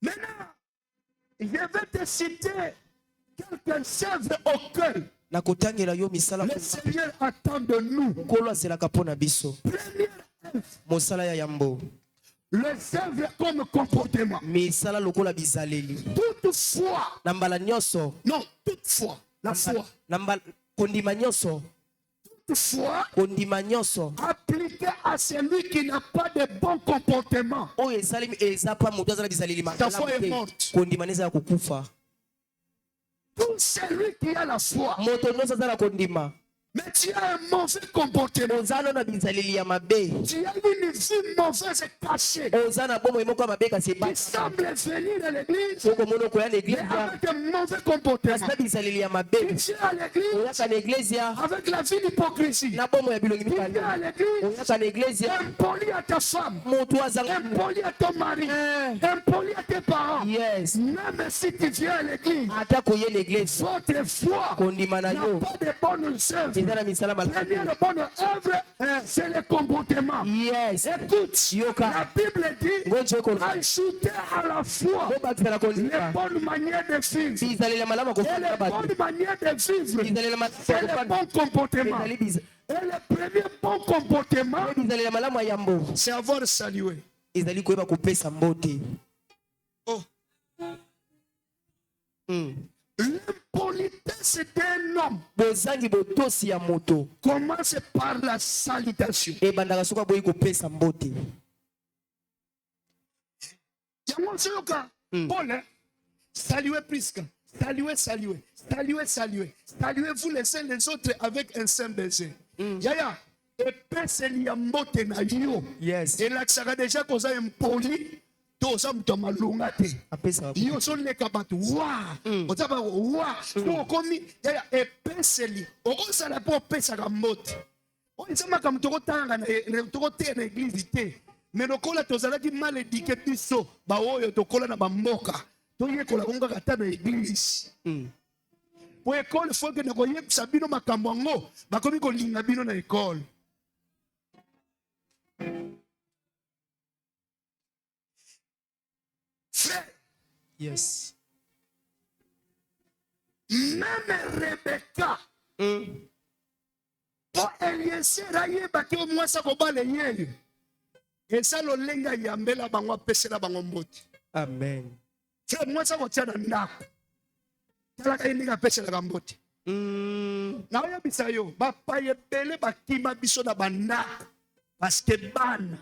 Maintenant, je vais te citer quelques œuvres auxquelles le Seigneur attend de nous. Première œuvre. Les œuvres comme comportement. Toutefois. Non, toutefois. La foi. Toutefois, appliqué à celui qui n'a pas de bon comportement. Ta foi est morte. Tout celui qui a la foi, mais tu as un mauvais comportement. Tu as une vie mauvaise cachée. Tu sembles venir à l'église mais avec un mauvais comportement. Tu es à l'église avec la vie d'hypocrisie. Tu es à l'église impoli à ta femme, impoli à ton mari, impoli à tes parents. Même si tu viens à l'église, votre foi n'a pas de bonnes œuvres. La première bonne œuvre, c'est le comportement. Écoute, la Bible dit ajouter à la foi les bonnes manières de vivre. Et les bonnes manières de vivre, c'est le bon comportement. Et le premier bon comportement, c'est avoir salué. Oh. L'impolitesse d'un homme commence par la salutation. Paul, saluez Prisca, saluez. Saluez-vous les uns les autres avec un saint baiser. Yaya, epese liambote na yo. Yes. Et là, ça a déjà causé impoli. Toza mto malunga te. Yo so leka batu. Wa. Otaba wa. So komi yaya epese li. Okosa la po pesa kambote. O isama kam toko tanga na toko te na église te. Mais lokola tozalaki mal éduqué biso ba oyo tokola na bamboka. Toyekola konga kata na église. Po école faut que na koyebisa bino makambo ngo bakomi kolinga bino na école. Frère. Yes. Même Rebecca. Po Eliezer ayebaki omwasa kobala yeye. Esa lolenga yambela bango apesela bango mbote. Amen. Frère, mwasa kotia na ndako. Talaka yendinga apesela bango mbote. Na oyebisa yo bapa yebele bakima biso na bandako. Parce que bana,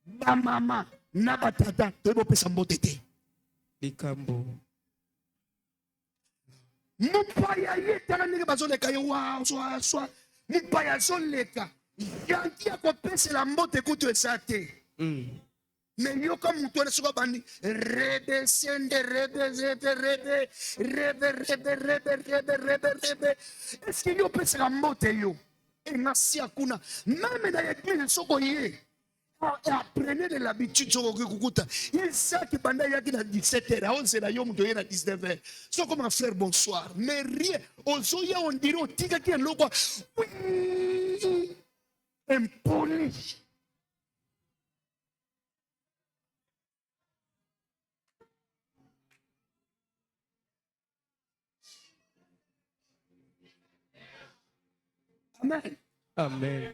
ba mama, na batata toyebo pesa mbote te. Likambo. Mupaya yetala ndenge bazoleka yo wa swa. Mupaya zoleka. Yanki akopesela mbote kutu esate. Mais yo comme mutu na soka bandi rebe. Est-ce que yo pesela mbote yo? Et nasi akuna même dans l'église soko ye. Apprenez de l'habitude sur le kukuta. Il sait que pendant il y a 17h, 11h, il y a 19h. C'est comme un frère bonsoir. Mais rien. On dirait au tika qui est logo. Oui. Impoli. Amen. Amen.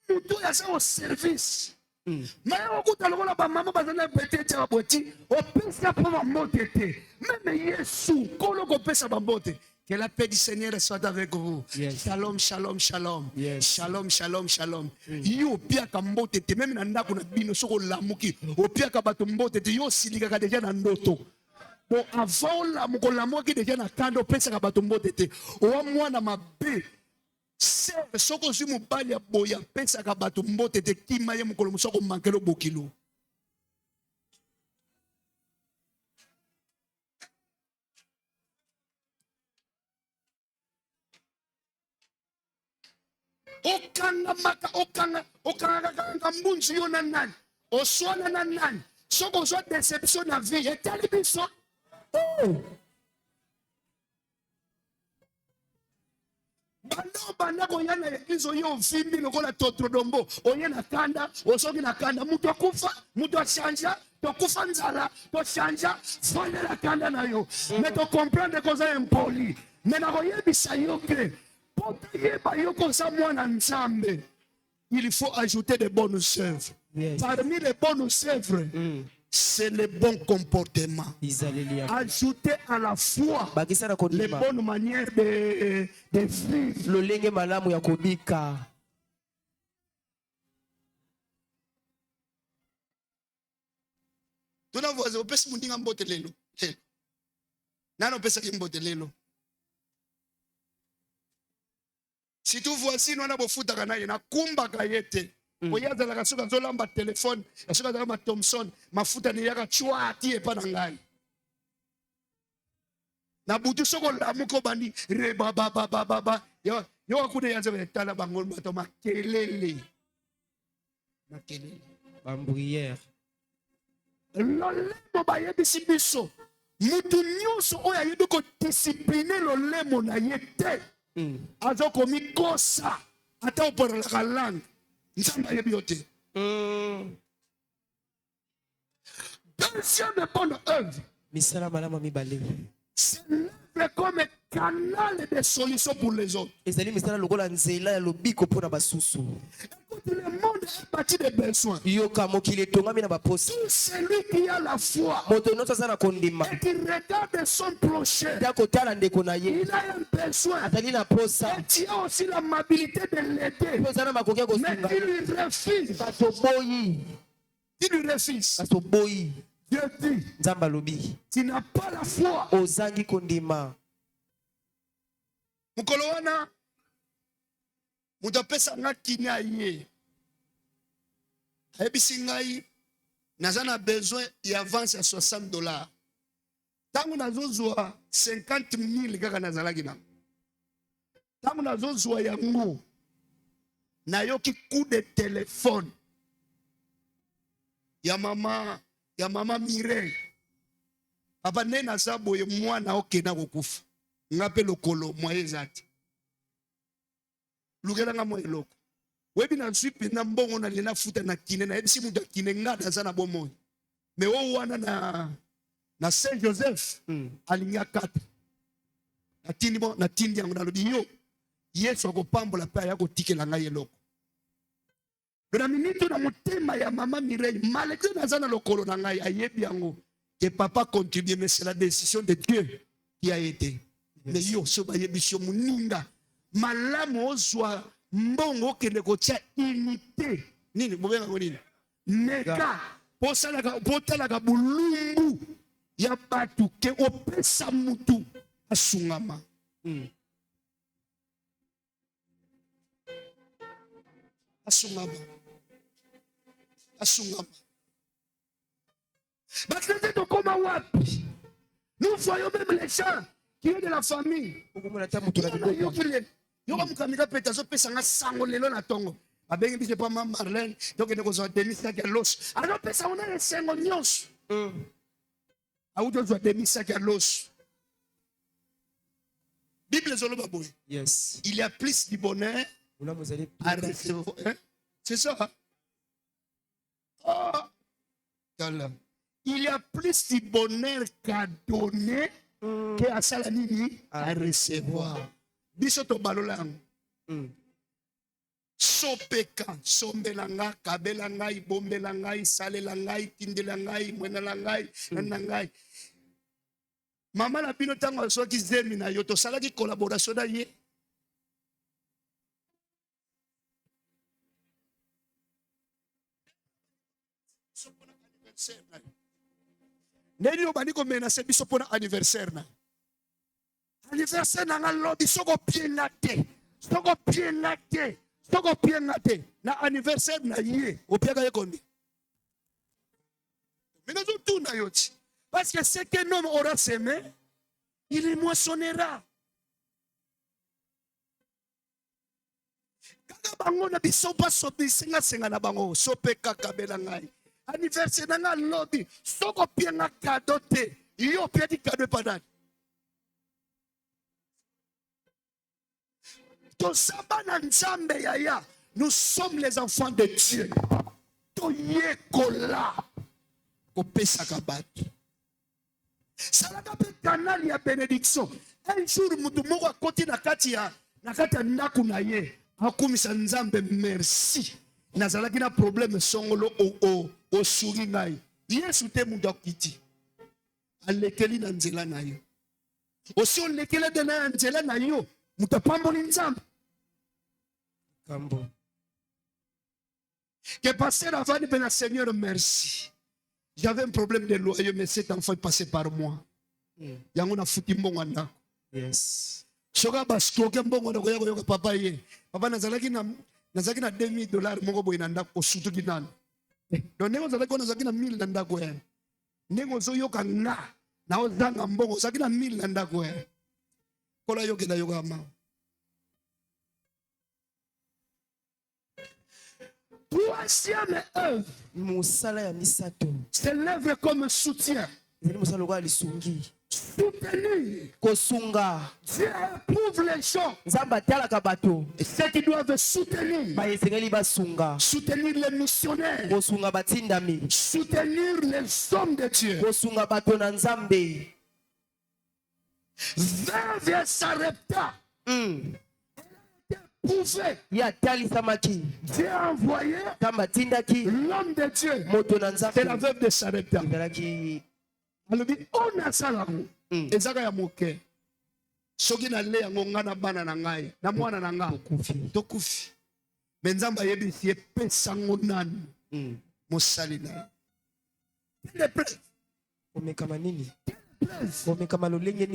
Tout est au service. Mais on goûte à la maman, bazana peut-être à boîtier. On pense à prendre mon tété. Même Yesu, qu'on pèse à bambote. Que la paix du Seigneur soit avec vous. Yes. Shalom, shalom, shalom. Yes. Shalom, shalom, shalom. Yo pia kambote te même nanda kuna bino soko lamuki. O pia kabato mbote te yo silika déjà na ndoto. Bon avant la moko lamuki déjà na kando pesa kabato mbote te. O mwana mabe. Soko zi mobali ya boya pesa kabato mbote te kima ye mokolo musoko mankelo bokilo. Okanga mbunzi yo na nani. Oswana na nani. Soko zwa déception na vie. Etali biso. Oh. banda koya na église oyo vimbi lokola totrodombo oye na kanda osoki na kanda mutu akufa mutu achanja tokufa nzala tochanja fone la kanda na yo mais to comprendre koza impoli mais na koyebisa yo ke po toyeba yo koza mwana nzambe il faut ajouter de bonnes œuvres. Parmi les bonnes œuvres, c'est le bon comportement. Ajouter à la foi les bonnes manières de vivre. Tuna voisin, opesi mundinga mbote lelo. Nano opesa ki mbote lelo. Si tu voisin wana bofutaka naye na kumbaka yete. Oyaza la kasuka nzolamba telefone, kasuka nzolamba Thomson, mafuta ni yaka chua ati epa na ngai. Na butu soko lamuko bandi re ba ba ba ba ba ba. Yo akude yanze betala bangol bato makelele. Makelele. Bambrière. Lolemo bayebisi biso. Mutu nyonso oyo ayebi ko discipliner lolemo na yete. Azo komi kosa ata opolaka langue. Nzamba yebi yote. Deuxième bonne œuvre. Misala malama mibale. C'est l'œuvre comme canal de solution pour les autres. Ezali misala lokola nzela ya lobiko pona basusu. Écoute, le monde est bâti de besoins. Yoka mokili tongami na baposi. Tout celui qui a la foi Moto nyonso aza na kondima. et qui regarde son prochain, Nda kotala ndeko na ye. il a un besoin. Atali na posa. Et tu as aussi l'amabilité de l'aider. Posa na makoki ya Mais kosunga. il lui refuse. Kaso boyi. Il lui refuse. Kaso boyi. Dieu dit, Nzamba lobi. tu n'as pas la foi. Ozangi kondima. Mukolo wana mutu apesa nga kinya ye ayebisi ngai naza na besoin ya avance ya $60 ntango nazozwa 50,000 kaka nazalaki na ntango nazozwa yango nayoki coup de téléphone ya mama Mireille. Papa nde naza boye mwana okenda kokufa nga mpe lokolo moye eza te lukelanga mo eloko webi nazwi mpenza mbongo nalela futa na kine nayebisi mutu akine nga naza na bomoi me o wana na Saint Joseph alingi akata natindi yango nalobi yo Yesu akopambola mpe aya kotikela ngai eloko na minito na motema ya mama Mireille malgré naza na lokolo na ngai ayebi yango que papa contribue mais c'est la décision de Dieu qui a été. Mais yo so bayebisio muninga malamu ozwa mbongo kende kotia unité nini bobenga ko nini meka potalaka bulumbu ya batu ke opesa mutu asungama asungama bakete tokoma wapi nous voyons même les gens qui est de la famille. Yo mukamika peta zo pesa nga sango lelo na tongo. Abengi bise pa mama Marlène, donc ne ko zo demisa ke los. Ano pesa ona le sengo nyos. Auto zo demisa ke los. Bible zolo baboy. Yes. Il y a plus du bonheur à recevoir. Hein? C'est ça. Ah. Il y a plus de bonheur qu'à donner qu'à salanini à recevoir. Bisoto balolang. Sopeka, sombelanga, kabelangai, bombelangai, salelangai, tindelangai, mwenalangai, nanangai. Maman la bino tango so ki zemi na yo to sala ki collaboration na ye. Neni obani ko menacer biso pona anniversaire na. Anniversaire na nga lobi soko pienga te. Soko pienga te. Soko pienga te. Na anniversaire na ye. Opiaga ye kondi. Mais nous tout na yoti. Parce que ce qu'un homme aura semé, il le moissonnera. Kaka bango na biso pa sobi singa singa na bango sope kaka belangai. Anniversaire na nga lobi soko pienga cadeau te. Yo pia di cadeau padani. Tosabana nzambe yaya. Nous sommes les enfants de Dieu. Toyekola. Kopesa kabatu. Salaka pe canal ya bénédiction. Un jour mutu moko akoti na kati ya ndaku na ye. Akumisa nzambe merci. Nazalaki na problème songolo o suri ngai. Yesu te mutu akiti. Alekeli na nzela na yo. Osi olekeli na nzela na yo. Mutu pamboli nzambe. Kambo. Que pasteur avant de dire Seigneur merci. J'avais un problème de loyer, mais cet enfant est passé par moi. Yango na futi mbongo ndako. Yes. Soka bastoke mbongo ndako yako yoka papa ye. Papa nazalaki na $2000 moko boye na ndako osutu kinana. Donc nengo nazalaki na 1000 na ndako ya. Nengo zo yoka nga na ozanga mbongo ozalaki na 1000 na ndako ya. Kola yoke na yoka ma. Troisième œuvre, c'est l'œuvre comme soutien. Soutenir. Dieu éprouve les gens. Ceux qui doivent soutenir. Soutenir les missionnaires. Soutenir les hommes de Dieu. Veuve Sarepta. Dieu a envoyé l'homme de Dieu. C'est la veuve de Sarepta. On a ça là. Ezaka ya moke. Soki na le yango nga na bana na ngai. Na mwana na nga. Tokufi. Menzamba yebisi epesa ngo nani. Mosali na.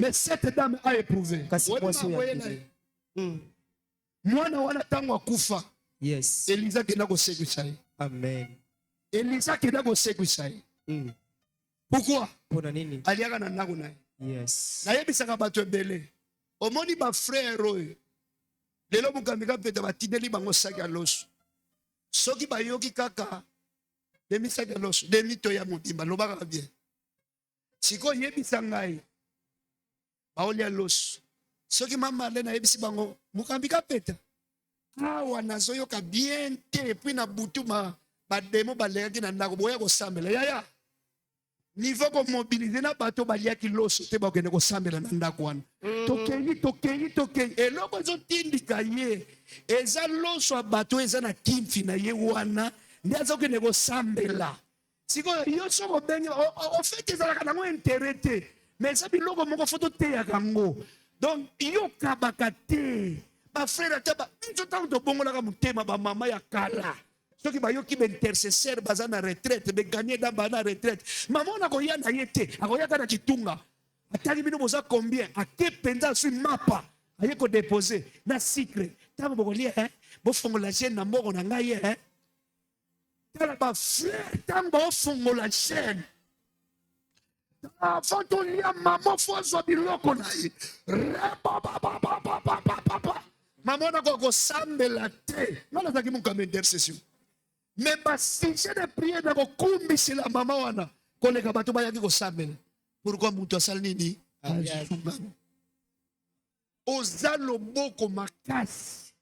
Mais cette dame a éprouvé. Mwana wana tango akufa. Yes. Elisa kenda kosekwisa ye. Amen. Elisa kenda kosekwisa ye. Pourquoi? Pona nini? Aliaka na ndako na ye. Yes. Nayebisaka bato ebele. Omoni ba frère oyo. Lelo mukamika peta batindeli bango saki ya loso. Soki bayoki kaka demi saki ya loso, demi to ya mobimba lobaka bien. Siko yebisa ngai. Baolia loso. Soki mama lena yebisi bango mukambika peta. Awa nazoyoka bien te puis na butu ba demo baleki na ndako boya ko sambela yaya. Niveau ko mobiliser na bato baliaki loso te ba kende ko sambela na ndako wana. Tokei eloko zo tindika ye. Eza loso a bato eza na kimfi na ye wana. Ndiazo kende ko sambela. Siko yo soko bengi o fait eza ka nango intérêt. Mais ça biloko moko photo te ya kango. Donc, yo kabakate, ba frère taba, nzo tango to bongo la mutema ba mama ya kala. Ceux qui ba yo ki ben intercesseur baza na retraite, be gagner dans ba na retraite. Maman na ko ya na yete, akoya kana kitunga. Atali bino boza combien? A ke penza sur mapa. Aye ko déposer na secret. Tango boko lia bo fongo la chaîne na mboko na ngai Tala ba frère tango fongo la chaîne. Avant ton lien, maman François biloko na ye. Maman na ko sambela te. Nala zaki mon comme intercession. Mais ba sujet de prière na ko kumbisi la maman wana. Koleka bato ba yaki ko sambela. Pourquoi muto asal nini? Ozalo boko makasi.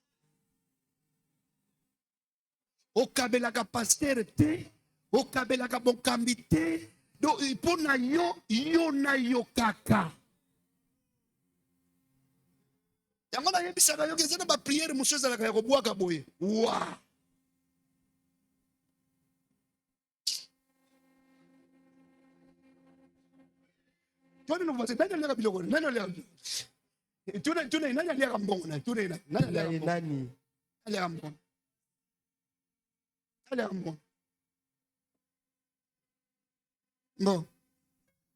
Okabela ka pasteur te. Okabela ka bon kambite. Donc, pour na yo na yo kaka. Yango na yebisaka yo kezana ba prière muso ezalaka ya kobwaka boye. Wa. Tone no voice, nani aliaka biloko, nani aliaka. Tune nani aliaka mbongo na, tune nani aliaka. Nani? Aliaka mbongo. Aliaka mbongo. Bon.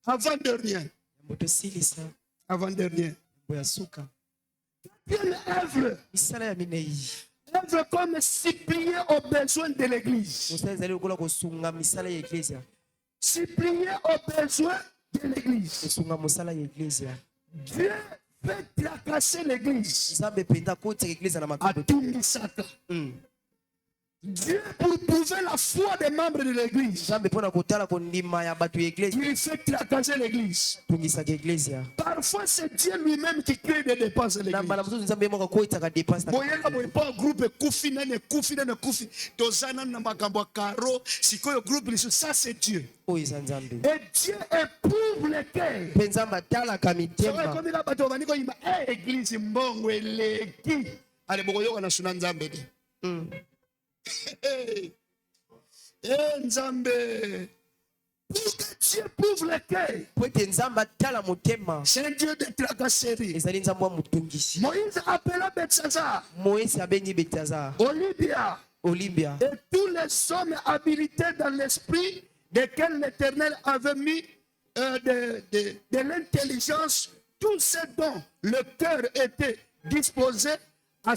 Avant-dernier. Avant-dernier. Quelle œuvre? Œuvre comme supplier aux besoins de l'église. Supplier aux besoins de l'église. Dieu fait tracasser l'église. À tout Misaka. Dieu, pour prouver la foi des membres de l'église, il fait tracasser l'église. Parfois, c'est Dieu lui-même qui crée des dépenses de l'église. Boyeka boye pas groupe koufi nene koufi tozana na makambo ya karo sikoyo groupe lisu, ça c'est Dieu. Et Dieu éprouve les cœurs. Comme il a bato vaniko ima église mbongo eleki. Ale bokoyoka na suna nzambe de. Nzambe. Pour que Dieu prouve les cœurs. C'est un Dieu de tracasserie. Moïse appela Bethsazar, Olympia, et tous les hommes habilités dans l'esprit desquels l'Éternel avait mis de l'intelligence, tous ceux dont le cœur était disposé à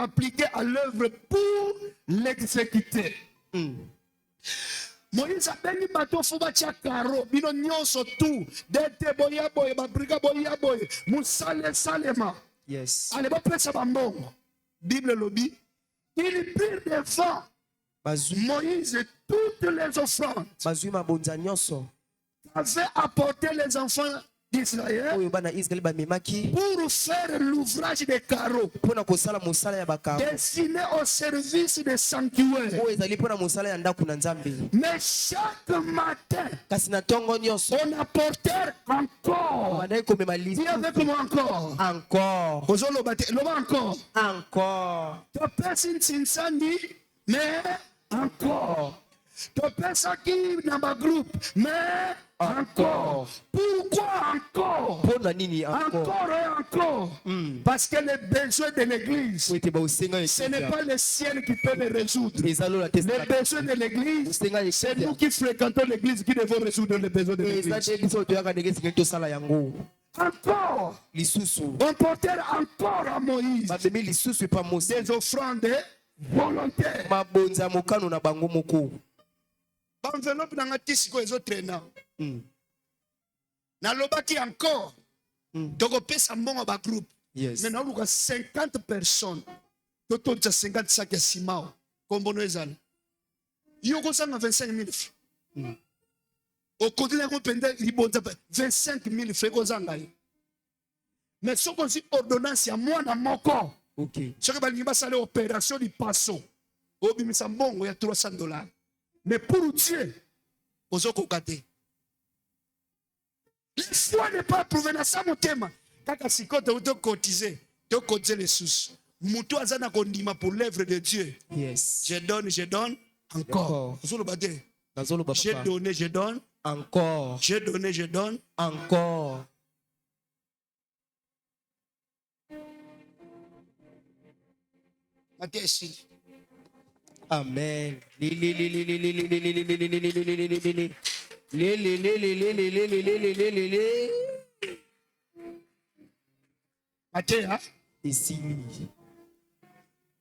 appliquer à l'œuvre pour l'exécuter. Moïse a béni bateau fuba karo bino nyonso tout dete boya boy babrika boya boy musale salema. Yes. Allez ba pesa bambongo. Bible lobby, il prit devant Moïse toutes les offrandes avait apporté les enfants d'Israël pour faire l'ouvrage des carreaux destiné au service des sanctuaires. Mais chaque matin, on apportait encore. Dis avec moi encore. Encore. Encore. Mais encore. Mais encore. Pourquoi encore? Encore et encore. Parce que les besoins de l'église, ce n'est pas les ciels qui peuvent les résoudre. Les besoins de l'église, c'est nous qui fréquentons l'église qui devons résoudre les besoins de l'église. Encore. On portait encore à Moïse des offrandes volontaires. Enveloppe dans la tisiko les autres traînants. Nalobaki encore. Donc on pèse un bon à groupe. Maintenant on a 50 personnes. Toto déjà 50 sacs de ciment. Comme on est allé. Yoko sang 25 000 francs. Au côté de la groupe 25 000 francs aux Anglais. Mais ce qu'on dit ordonnance à moi dans mon corps. Ok. Ce que va faire opération du passo. Au bimisa mbongo il y a $300. Mais pour Dieu, la foi n'est pas prouvée dans ça mon thème. Quand si tu as cotisé, tu as cotisé les sous. Moutou azana kondima pour l'œuvre de Dieu. Yes. Je donne encore. J'ai donné, je donne encore. J'ai donné, je donne encore. Amen. Matthieu, ici.